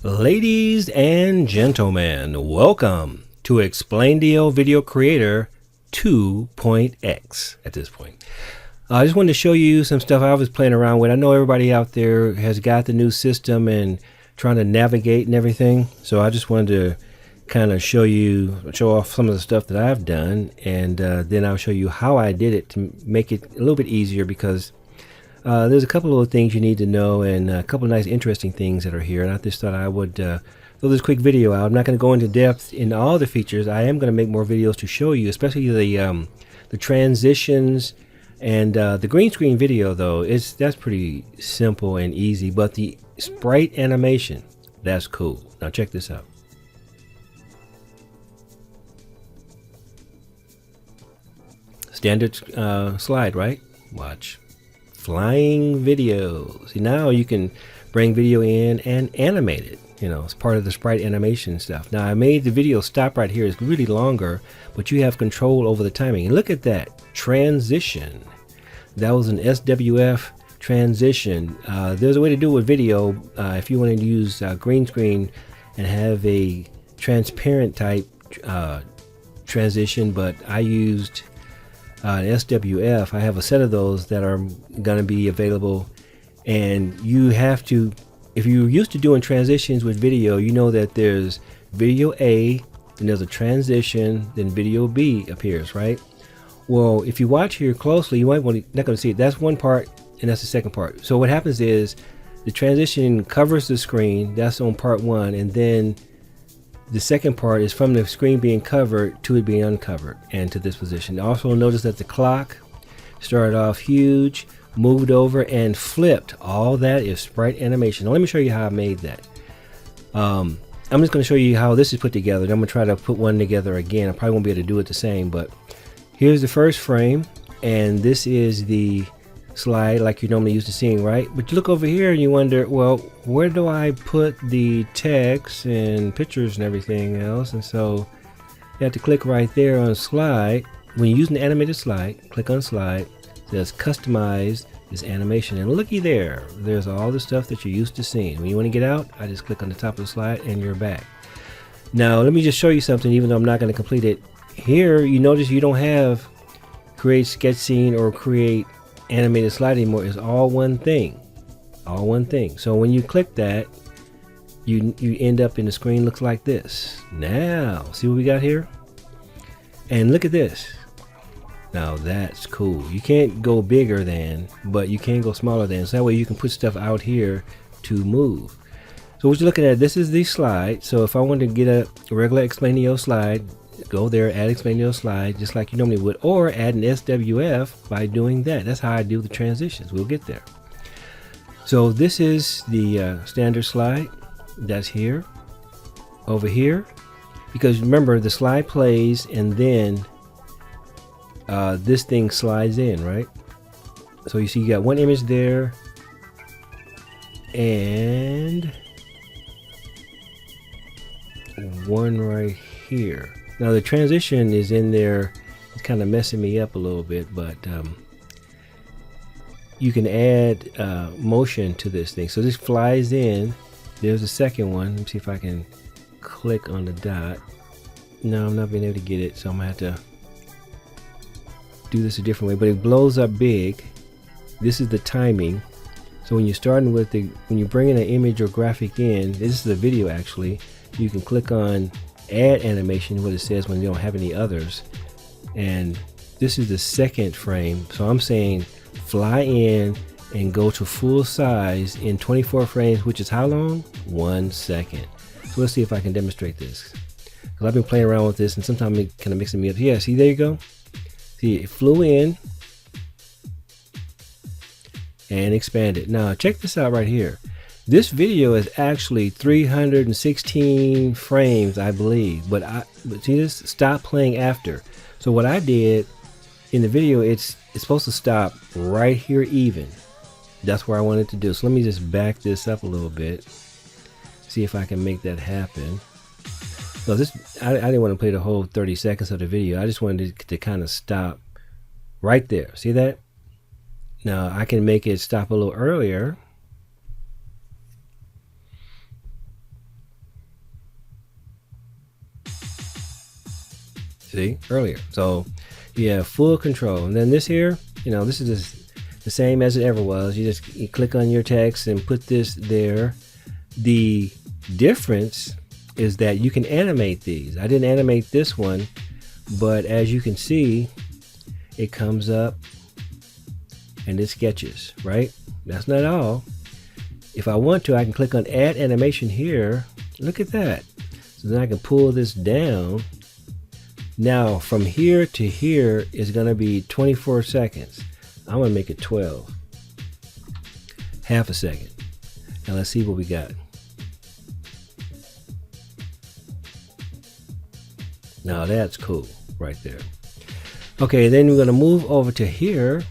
Ladies and gentlemen, welcome to Explaindio Video Creator 2.x at this point. I just wanted to show you some stuff I was playing around with. I know everybody out there has got the new system and trying to navigate and everything. So I just wanted to kind of show off some of the stuff that I've done, and then I'll show you how I did it to make it a little bit easier, because there's a couple of things you need to know and a couple of nice interesting things that are here, and I just thought I would throw this quick video out. I'm not going to go into depth in all the features. I am going to make more videos to show you, especially the transitions and the green screen video. Though that's pretty simple and easy, but the sprite animation, that's cool. Now check this out. Standard slide, right? Watch. Flying video. See, now you can bring video in and animate it. You know, it's part of the sprite animation stuff. Now I made the video stop right here. It's really longer, but you have control over the timing. And look at that transition. That was an SWF transition. There's a way to do it with video if you want to use green screen and have a transparent type transition, but I used an SWF. I have a set of those that are going to be available, and you have to, if you're used to doing transitions with video, you know that there's video A, then there's a transition, then video B appears, right? Well, if you watch here closely, you might not going to see it. That's one part, and that's the second part. So what happens is the transition covers the screen. That's on part one, and then the second part is from the screen being covered to it being uncovered and to this position. Also notice that the clock started off huge, moved over, and flipped. All that is sprite animation. Now let me show you how I made that. I'm just going to show you how this is put together. I'm going to try to put one together again. I probably won't be able to do it the same, but here's the first frame, and this is the slide like you're normally used to seeing, right? But you look over here and you wonder, well, where do I put the text and pictures and everything else? And so you have to click right there on slide. When you're using the animated slide, click on slide. It says customize this animation, and looky there, there's all the stuff that you're used to seeing. When you want to get out, I just click on the top of the slide and you're back. Now let me just show you something, even though I'm not going to complete it. Here you notice you don't have create sketch scene or create animated slide anymore. Is all one thing, so when you click that, you end up in the screen looks like this. Now see what we got here, and look at this. Now that's cool. You can't go bigger than, but you can go smaller than, so that way you can put stuff out here to move. So what you're looking at, this is the slide. So if I wanted to get a regular Explaindio slide, go there, add Explaindio slide just like you normally would, or add an SWF by doing that. That's how I do the transitions. We'll get there. So this is the standard slide that's here, over here, because remember the slide plays and then this thing slides in, right? So you see you got one image there and one right here. Now the transition is in there. It's kind of messing me up a little bit, but you can add motion to this thing. So this flies in. There's a second one. Let me see if I can click on the dot. No, I'm not being able to get it, so I'm gonna have to do this a different way, but it blows up big. This is the timing. So when you're starting with when you're bringing an image or graphic in, this is the video actually, you can click on add animation, what it says when you don't have any others, and this is the second frame. So I'm saying fly in and go to full size in 24 frames, which is how long? 1 second. So let's see if I can demonstrate this, because I've been playing around with this and sometimes it kind of mixing me up. Yeah, see, there you go. See, it flew in and expanded. Now check this out right here. This video is actually 316 frames, I believe, but see this stop playing after. So what I did in the video, it's supposed to stop right here even. That's where I wanted to do. So let me just back this up a little bit, see if I can make that happen. So this, I didn't want to play the whole 30 seconds of the video. I just wanted to kind of stop right there. See that? Now I can make it stop a little earlier. See, earlier. So you have full control. And then this here, you know, this is just the same as it ever was. You click on your text and put this there. The difference is that you can animate these. I didn't animate this one, but as you can see, it comes up and it sketches, right? That's not all. If I want to, I can click on add animation here. Look at that. So then I can pull this down. Now from here to here is going to be 24 seconds. I'm going to make it 12. Half a second. Now let's see what we got. Now that's cool right there. Okay, then we're going to move over to here.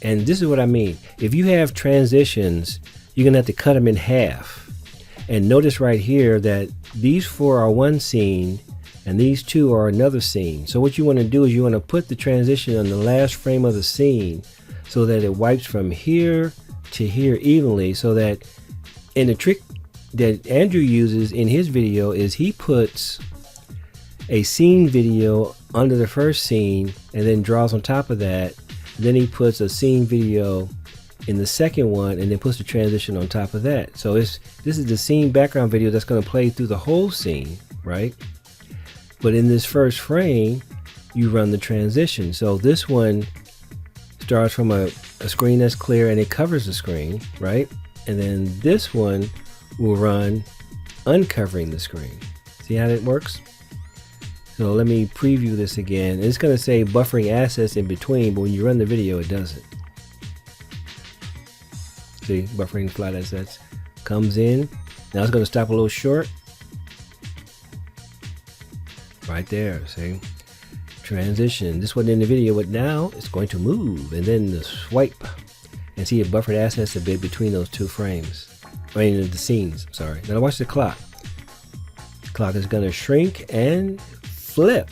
And this is what I mean. If you have transitions, you're going to have to cut them in half. And notice right here that these 4 are one scene and these 2 are another scene. So what you want to do is you want to put the transition on the last frame of the scene so that it wipes from here to here evenly, so that, and the trick that Andrew uses in his video is he puts a scene video under the first scene and then draws on top of that. Then he puts a scene video in the second one and then puts the transition on top of that. So this is the scene background video that's going to play through the whole scene, right? But in this first frame, you run the transition. So this one starts from a screen that's clear and it covers the screen, right? And then this one will run uncovering the screen. See how that works? So let me preview this again. It's going to say buffering assets in between, but when you run the video, it doesn't. See, buffering flat assets comes in. Now it's going to stop a little short. Right there, see? Transition. This wasn't in the video, but now it's going to move. And then the swipe. And see, it buffered assets a bit between those 2 frames. I mean, the scenes, sorry. Now watch the clock. The clock is going to shrink and flip.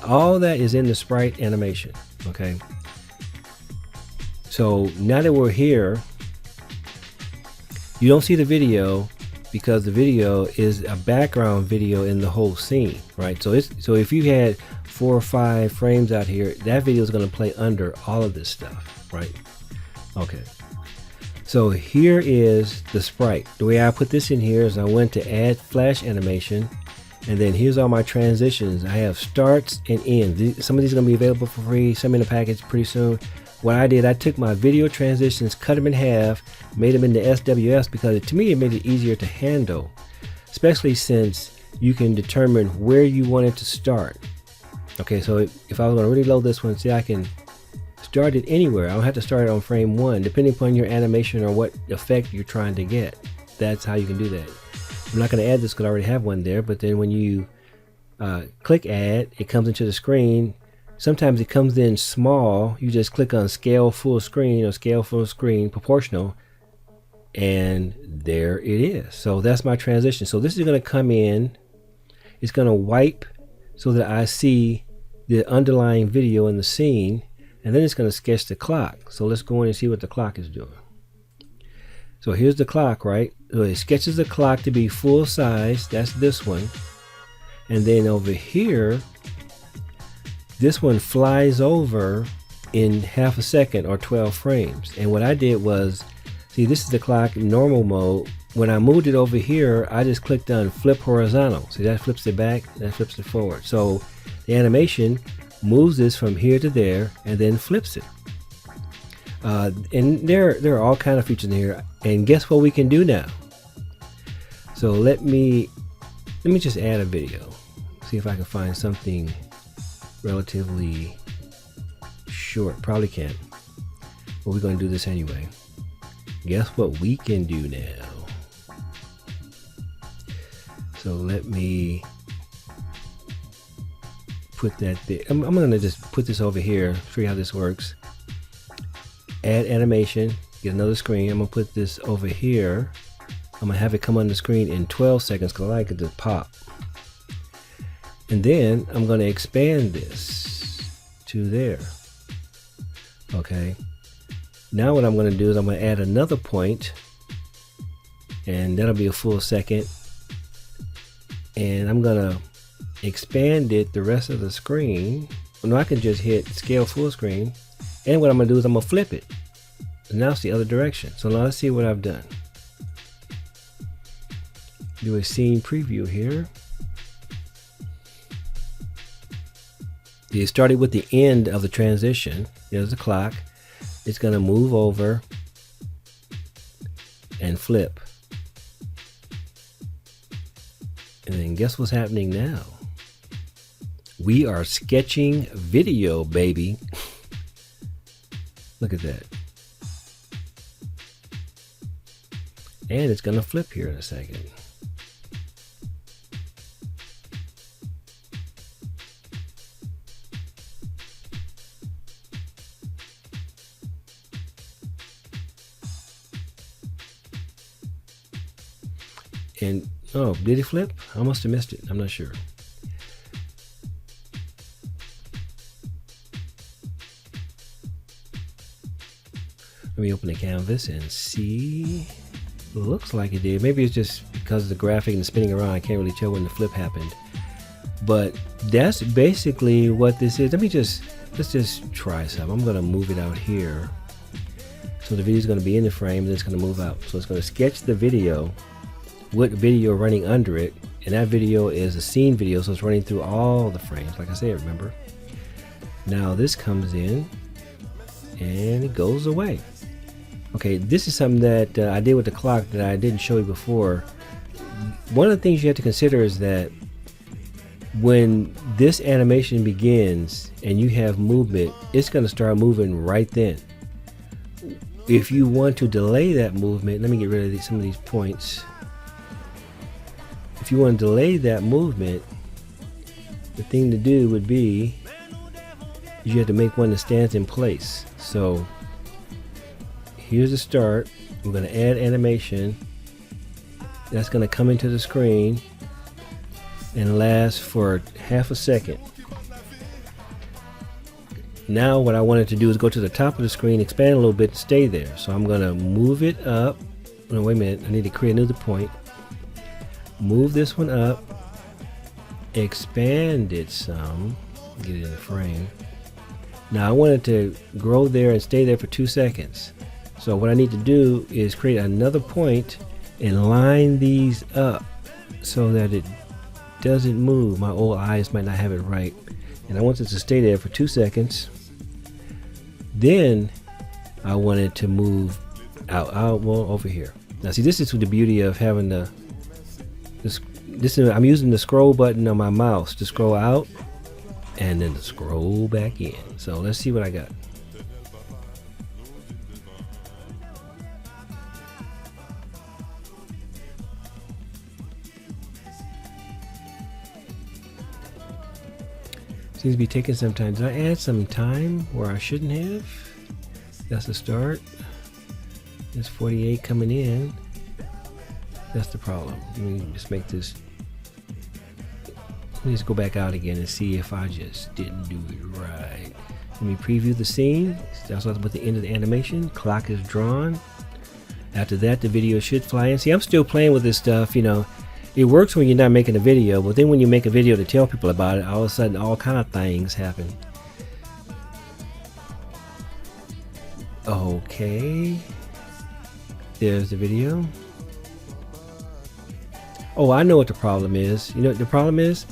All that is in the sprite animation, okay? So now that we're here, you don't see the video because the video is a background video in the whole scene, right? So if you had 4 or 5 frames out here, that video is going to play under all of this stuff, right? Okay. So here is the sprite. The way I put this in here is I went to add flash animation, and then here's all my transitions. I have starts and ends. Some of these are going to be available for free, some in the package pretty soon. What I did, I took my video transitions, cut them in half, made them into SWFs because to me it made it easier to handle, especially since you can determine where you want it to start. Okay, so if I was going to really load this one, see, I can start it anywhere. I don't have to start it on frame 1, depending upon your animation or what effect you're trying to get. That's how you can do that. I'm not going to add this because I already have one there, but then when you click add, it comes into the screen. Sometimes it comes in small. You just click on scale full screen or scale full screen proportional, and there it is. So that's my transition. So this is going to come in. It's going to wipe so that I see the underlying video in the scene, and then it's going to sketch the clock. So let's go in and see what the clock is doing. So here's the clock, right? So it sketches the clock to be full size. That's this one. And then over here, this one flies over in half a second or 12 frames. And what I did was, see, this is the clock in normal mode. When I moved it over here, I just clicked on flip horizontal. See, that flips it back, that flips it forward. So the animation moves this from here to there and then flips it. And there are all kind of features in here. And guess what we can do now? So let me just add a video. See if I can find something relatively short. Probably can't, but we're going to do this anyway. Guess what we can do now? So let me put that there. I'm going to just put this over here, show you how this works. Add animation, get another screen. I'm going to put this over here. I'm going to have it come on the screen in 12 seconds because I like it to pop. And then I'm going to expand this to there. Okay. Now what I'm going to do is I'm going to add another point, and that'll be a full second. And I'm going to expanded the rest of the screen. Well, no, I can just hit scale full screen, and what I'm gonna do is I'm gonna flip it. And now it's the other direction. So now let's see what I've done. Do a scene preview here. You started with the end of the transition. There's the clock. It's gonna move over and flip. And then guess what's happening now? We are sketching video, baby. Look at that. And it's gonna flip here in a second. And oh, did it flip? I must have missed it. I'm not sure. Let me open the canvas and see. Looks like it did. Maybe it's just because of the graphic and spinning around. I can't really tell when the flip happened. But that's basically what this is. Let's just try some. I'm gonna move it out here. So the video is gonna be in the frame and it's gonna move out. So it's gonna sketch the video with video running under it, and that video is a scene video, so it's running through all the frames, like I said, remember. Now this comes in and it goes away. Okay, this is something that I did with the clock that I didn't show you before. One of the things you have to consider is that when this animation begins and you have movement, it's going to start moving right then. If you want to delay that movement, let me get rid of some of these points. If you want to delay that movement, the thing to do would be you have to make one that stands in place. So here's the start. We're going to add animation. That's going to come into the screen and last for half a second. Now what I wanted to do is go to the top of the screen, expand a little bit, and stay there. So I'm going to move it up. No, wait a minute. I need to create another point. Move this one up, expand it some, get it in the frame. Now I wanted to grow there and stay there for 2 seconds. So what I need to do is create another point and line these up so that it doesn't move. My old eyes might not have it right. And I want it to stay there for 2 seconds. Then I wanted to move out, well, over here. Now see, this is the beauty of having the I'm using the scroll button on my mouse to scroll out and then to scroll back in. So let's see what I got. Seems to be taking some time. Did I add some time where I shouldn't have? That's the start. There's 48 coming in. That's the problem. Let me just make this. Let me just go back out again and see if I just didn't do it right. Let me preview the scene. That's about the end of the animation. Clock is drawn. After that, the video should fly in. See, I'm still playing with this stuff. You know, it works when you're not making a video, but then when you make a video to tell people about it, all of a sudden, all kind of things happen. Okay. There's the video. Oh, I know what the problem is. You know what the problem is?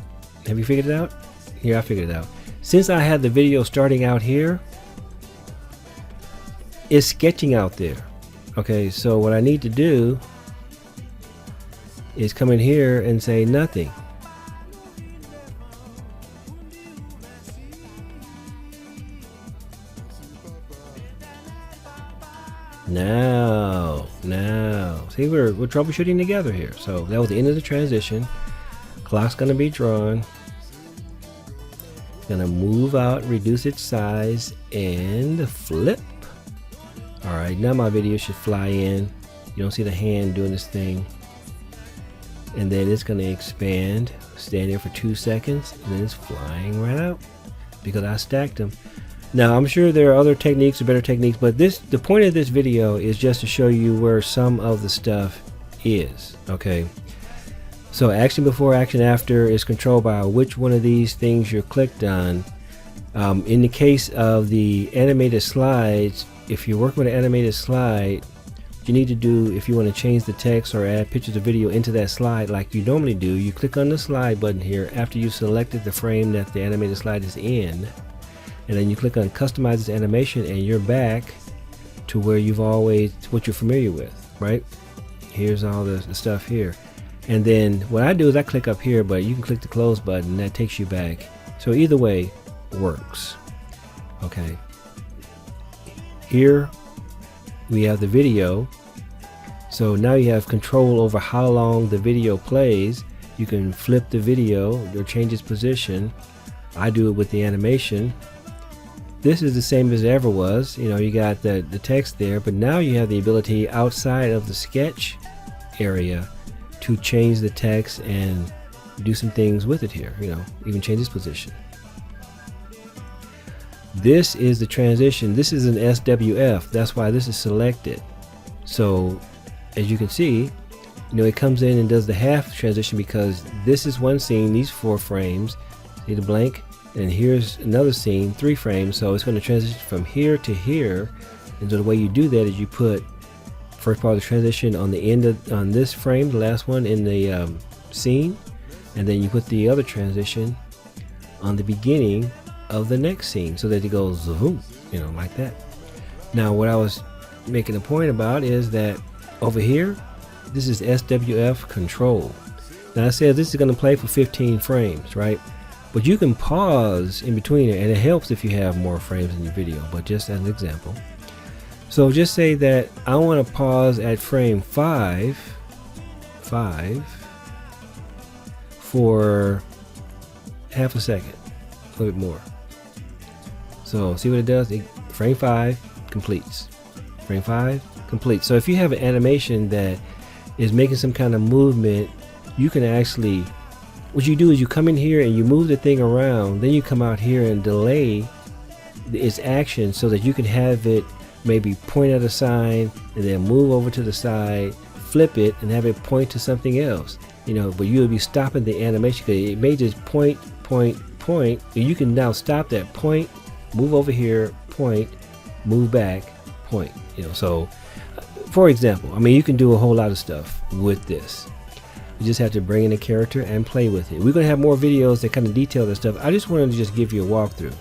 Have you figured it out? Here, I figured it out. Since I had the video starting out here, it's sketching out there. Okay, so what I need to do is come in here and say nothing. Now, see, we're troubleshooting together here. So that was the end of the transition. Clock's gonna be drawn. Gonna move out, reduce its size, and flip. All right, now my video should fly in. You don't see the hand doing this thing. And then it's gonna expand, stand there for 2 seconds, and then it's flying right out because I stacked them. Now I'm sure there are other techniques or better techniques, but the point of this video is just to show you where some of the stuff is. Okay, So action before, action after is controlled by which one of these things you're clicked on. In the case of the animated slides, if you're working with an animated slide, you need to do, if you want to change the text or add pictures or video into that slide like you normally do, you click on the slide button here after you selected the frame that the animated slide is in, and then you click on customize this animation, and you're back to where you've always, what you're familiar with, right? Here's all the stuff here. And then what I do is I click up here, but you can click the close button and that takes you back. So either way works. Okay. Here we have the video. So now you have control over how long the video plays. You can flip the video or change its position. I do it with the animation. This is the same as it ever was. You know, you got the text there, but now you have the ability outside of the sketch area to change the text and do some things with it here. You know, even change its position. This is the transition. This is an SWF. That's why this is selected. So as you can see, you know, it comes in and does the half transition because this is one scene, these 4 frames. See the blank? And here's another scene, 3 frames. So it's going to transition from here to here. And so the way you do that is you put first part of the transition on the end of, on this frame, the last one in the scene, and then you put the other transition on the beginning of the next scene so that it goes zoom, you know, like that. Now what I was making a point about is that over here, this is SWF control. Now I said this is going to play for 15 frames, right? But you can pause in between it, and it helps if you have more frames in your video, but just as an example. So just say that I want to pause at frame 5 for half a second, a little bit more. So see what it does? Frame 5 completes. Frame 5 completes. So if you have an animation that is making some kind of movement, you can actually, what you do is you come in here and you move the thing around, then you come out here and delay its action so that you can have it maybe point at a sign and then move over to the side, flip it, and have it point to something else. You know, but you'll be stopping the animation because it may just point. You can now stop that point, move over here, point, move back, point. You know, so for example, I mean, you can do a whole lot of stuff with this. You just have to bring in a character and play with it. We're going to have more videos that kind of detail this stuff. I just wanted to just give you a walkthrough.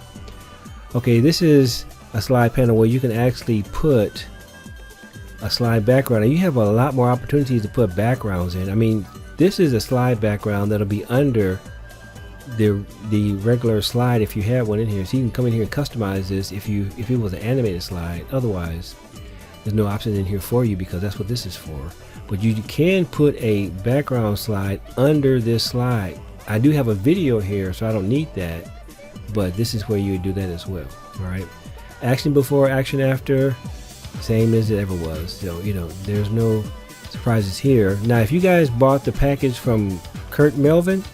Okay, this is a slide panel where you can actually put a slide background, and you have a lot more opportunities to put backgrounds in. I mean, this is a slide background that'll be under the regular slide if you have one in here. So you can come in here and customize this if it was an animated slide. Otherwise, there's no option in here for you because that's what this is for. But you can put a background slide under this slide. I do have a video here, so I don't need that, but this is where you would do that as well. All right, action before, action after, same as it ever was. So you know, there's no surprises here. Now if you guys bought the package from Kurt Melvin,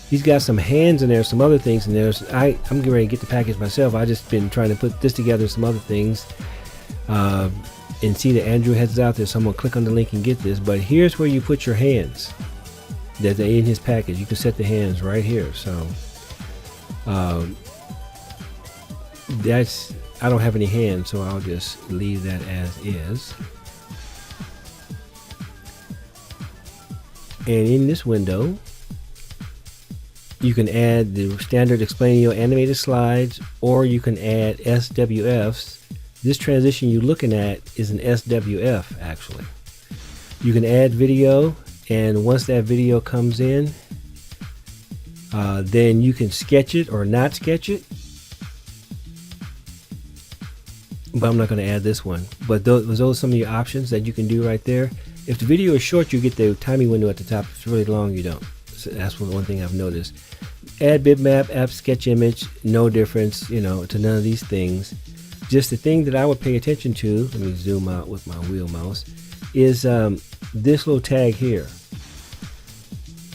he's got some hands in there, some other things in there. So I'm getting ready to get the package myself. I just been trying to put this together, some other things, and see that Andrew has it out there, so I'm gonna click on the link and get this. But here's where you put your hands that are in his package. You can set the hands right here. So that's, I don't have any hands, so I'll just leave that as is. And in this window, you can add the standard Explaindio animated slides, or you can add SWFs. This transition you're looking at is an SWF actually. You can add video, and once that video comes in, then you can sketch it or not sketch it. But I'm not going to add this one. But those are some of your options that you can do right there. If the video is short, you get the timing window at the top. If it's really long, you don't. So that's one thing I've noticed. Add bitmap, app sketch image, no difference, you know, to none of these things. Just the thing that I would pay attention to, let me zoom out with my wheel mouse, is this little tag here.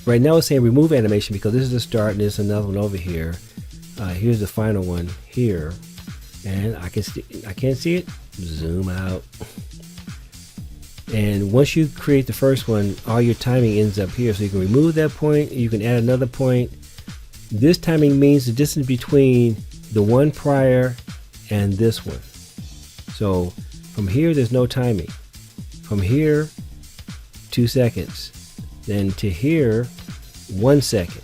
Right now it's saying remove animation because this is the start and there's another one over here. Here's the final one here, and I can't see it. Zoom out. And once you create the first one, all your timing ends up here. So you can remove that point, you can add another point. This timing means the distance between the one prior and this one. So from here, there's no timing. From here, 2 seconds. Then to here, 1 second.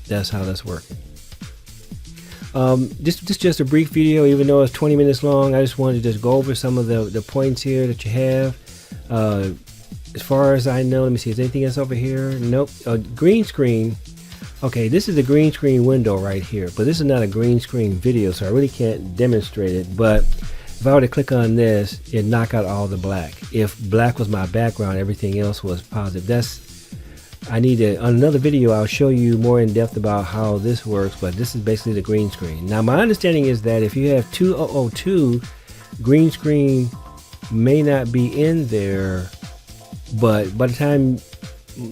That's how that's working. This is just a brief video, even though it's 20 minutes long. I just wanted to just go over some of the points here that you have. As far as I know, let me see, is anything else over here? Nope. Green screen. Okay, this is the green screen window right here, but this is not a green screen video, so I really can't demonstrate it. But if I were to click on this, it'd knock out all the black. If black was my background, everything else was positive. I need to, on another video, I'll show you more in depth about how this works, but this is basically the green screen. Now, my understanding is that if you have 2002, green screen may not be in there, but by the time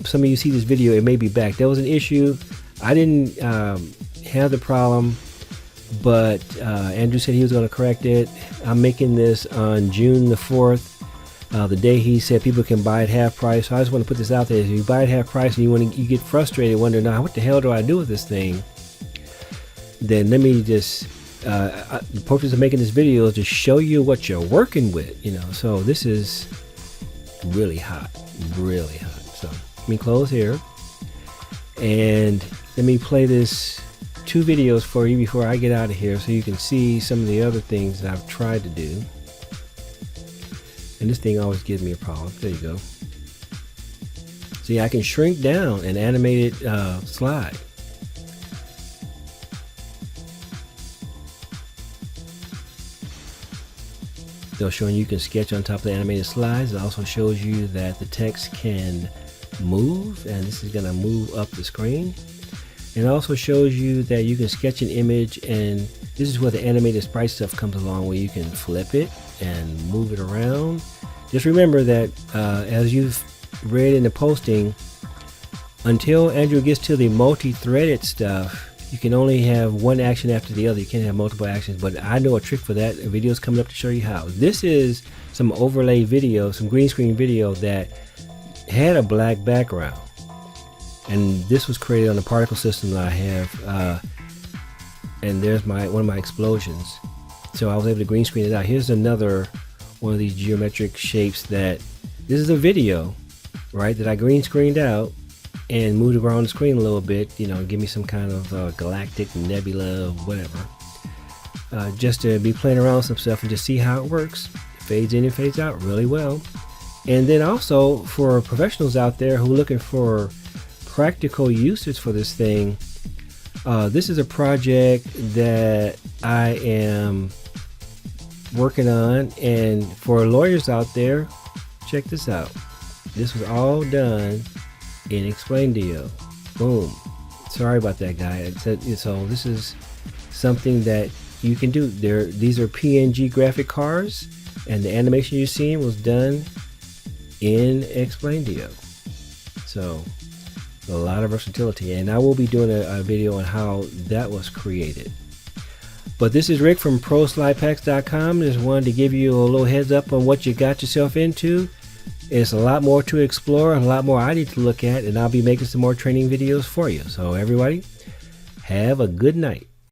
some of you see this video, it may be back. There was an issue. I didn't have the problem, but Andrew said he was going to correct it. I'm making this on June the 4th. The day he said people can buy it half price. So I just want to put this out there. If you buy it half price and you get frustrated, wondering, now what the hell do I do with this thing? Then let me just the purpose of making this video is to show you what you're working with. So this is really hot, really hot. So let me close here and let me play this 2 videos for you before I get out of here, so you can see some of the other things that I've tried to do. And this thing always gives me a problem. There you go. See, I can shrink down an animated slide. They'll show you can sketch on top of the animated slides. It also shows you that the text can move, and this is going to move up the screen. It also shows you that you can sketch an image, and this is where the animated sprite stuff comes along, where you can flip it and move it around. Just remember that as you've read in the posting, until Andrew gets to the multi-threaded stuff, you can only have one action after the other. You can't have multiple actions, but I know a trick for that. A video's coming up to show you how. This is some overlay video, some green screen video that had a black background, and this was created on the particle system that I have. And there's one of my explosions. So I was able to green screen it out. Here's another one of these geometric shapes that this is a video, right, that I green screened out and moved around the screen a little bit, give me some kind of galactic nebula, whatever. Just to be playing around with some stuff and just see how it works. It fades in and fades out really well. And then also for professionals out there who are looking for practical uses for this thing, this is a project that I am working on, and for lawyers out there, check this out. This was all done in Explaindio. Boom. Sorry about that, guy. So this is something that you can do. These are PNG graphic cards, and the animation you're seeing was done in Explaindio. So a lot of versatility, and I will be doing a video on how that was created. But this is Rick from ProSlidePacks.com. Just wanted to give you a little heads up on what you got yourself into. It's a lot more to explore, a lot more I need to look at, and I'll be making some more training videos for you. So everybody, have a good night.